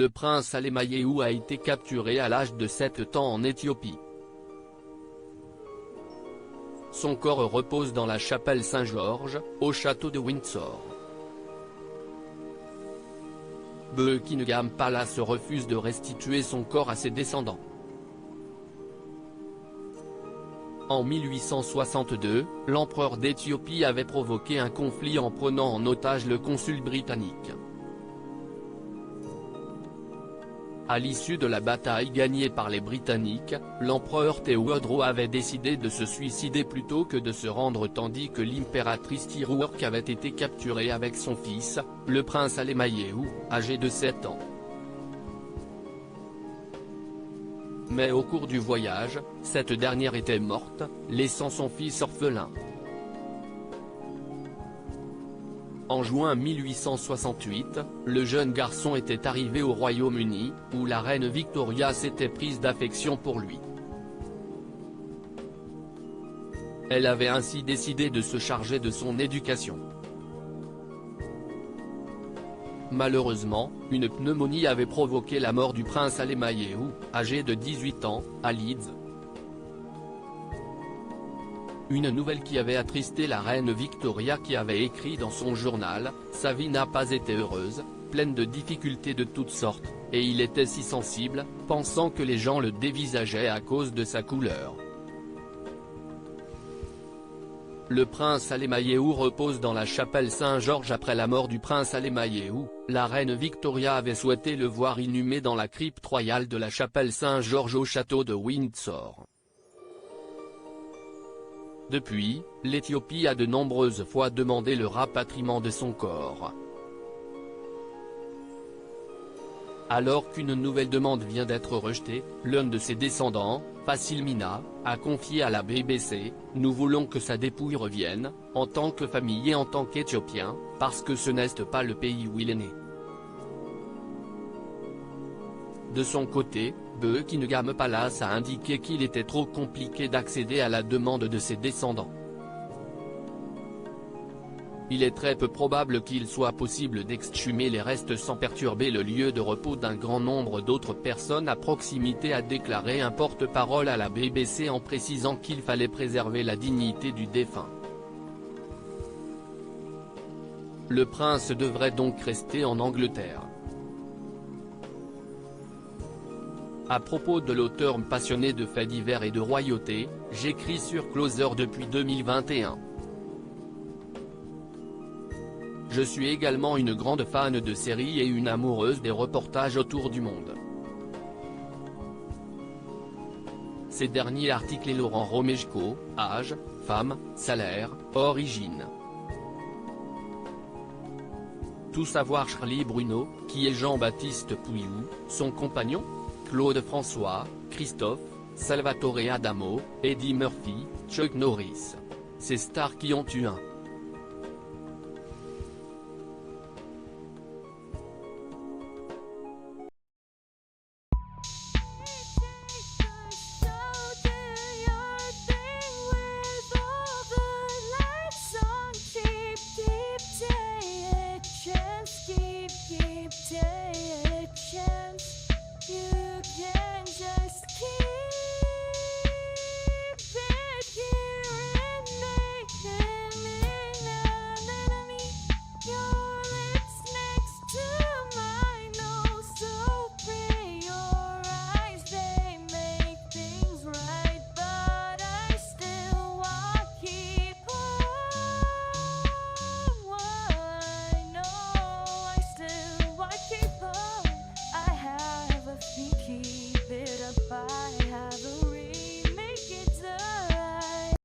le prince Alemayehu a été capturé à l'âge de 7 ans en Éthiopie. Son corps repose dans la chapelle Saint-Georges, au château de Windsor. Buckingham Palace refuse de restituer son corps à ses descendants. En 1862, l'empereur d'Éthiopie avait provoqué un conflit en prenant en otage le consul britannique. À l'issue de la bataille gagnée par les Britanniques, l'empereur Théodore avait décidé de se suicider plutôt que de se rendre, tandis que l'impératrice Tiruwork avait été capturée avec son fils, le prince Alemayehu, âgé de 7 ans. Mais au cours du voyage, cette dernière était morte, laissant son fils orphelin. En juin 1868, le jeune garçon était arrivé au Royaume-Uni, où la reine Victoria s'était prise d'affection pour lui. Elle avait ainsi décidé de se charger de son éducation. Malheureusement, une pneumonie avait provoqué la mort du prince Alemayehu, âgé de 18 ans, à Leeds. Une nouvelle qui avait attristé la reine Victoria, qui avait écrit dans son journal « Sa vie n'a pas été heureuse, pleine de difficultés de toutes sortes, et il était si sensible, pensant que les gens le dévisageaient à cause de sa couleur ». Le prince Alemayehu repose dans la chapelle Saint-Georges. Après la mort du prince Alemayehu, la reine Victoria avait souhaité le voir inhumé dans la crypte royale de la chapelle Saint-Georges au château de Windsor. Depuis, l'Éthiopie a de nombreuses fois demandé le rapatriement de son corps. Alors qu'une nouvelle demande vient d'être rejetée, l'un de ses descendants, Fasil Mina, a confié à la BBC « Nous voulons que sa dépouille revienne, en tant que famille et en tant qu'Éthiopien, parce que ce n'est pas le pays où il est né ». De son côté, Buckingham Palace a indiqué qu'il était trop compliqué d'accéder à la demande de ses descendants. Il est très peu probable qu'il soit possible d'exhumer les restes sans perturber le lieu de repos d'un grand nombre d'autres personnes à proximité, a déclaré un porte-parole à la BBC en précisant qu'il fallait préserver la dignité du défunt. Le prince devrait donc rester en Angleterre. À propos de l'auteur passionné de faits divers et de royauté, j'écris sur Closer depuis 2021. Je suis également une grande fan de séries et une amoureuse des reportages autour du monde. Ces derniers articles et Laurent Romejko, âge, femme, salaire, origine. Tout savoir Charlie Bruno, qui est Jean-Baptiste Pouilloux, son compagnon, Claude François, Christophe, Salvatore Adamo, Eddie Murphy, Chuck Norris. Ces stars qui ont eu un